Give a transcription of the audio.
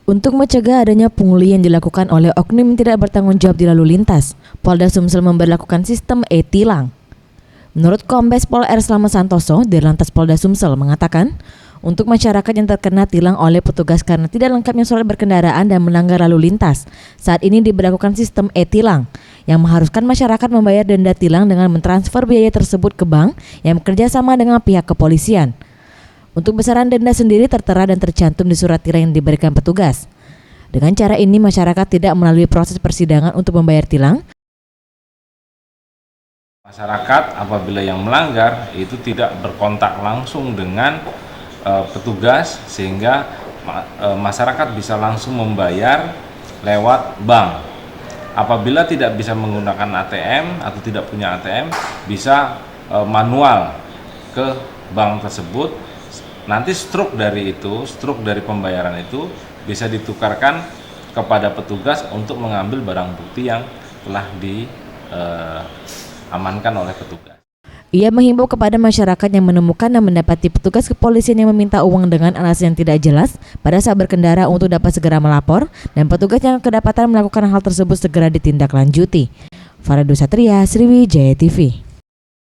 Untuk mencegah adanya pungli yang dilakukan oleh oknum yang tidak bertanggung jawab di lalu lintas, Polda Sumsel memberlakukan sistem e-tilang. Menurut Kombes Pol R. Slamet Santoso, Dirlantas Polda Sumsel mengatakan, untuk masyarakat yang terkena tilang oleh petugas karena tidak lengkapnya surat berkendaraan dan melanggar lalu lintas, saat ini diberlakukan sistem e-tilang yang mengharuskan masyarakat membayar denda tilang dengan mentransfer biaya tersebut ke bank yang bekerja sama dengan pihak kepolisian. Untuk besaran denda sendiri tertera dan tercantum di surat tilang yang diberikan petugas. Dengan cara ini masyarakat tidak melalui proses persidangan untuk membayar tilang. Masyarakat apabila yang melanggar itu tidak berkontak langsung dengan petugas sehingga masyarakat bisa langsung membayar lewat bank. Apabila tidak bisa menggunakan ATM atau tidak punya ATM, bisa manual ke bank tersebut. Nanti struk dari pembayaran itu bisa ditukarkan kepada petugas untuk mengambil barang bukti yang telah diamankan oleh petugas. Ia menghimbau kepada masyarakat yang menemukan dan mendapati petugas kepolisian yang meminta uang dengan alasan yang tidak jelas pada saat berkendara untuk dapat segera melapor dan petugas yang kedapatan melakukan hal tersebut segera ditindaklanjuti. Faradu Satria, Sriwijaya TV.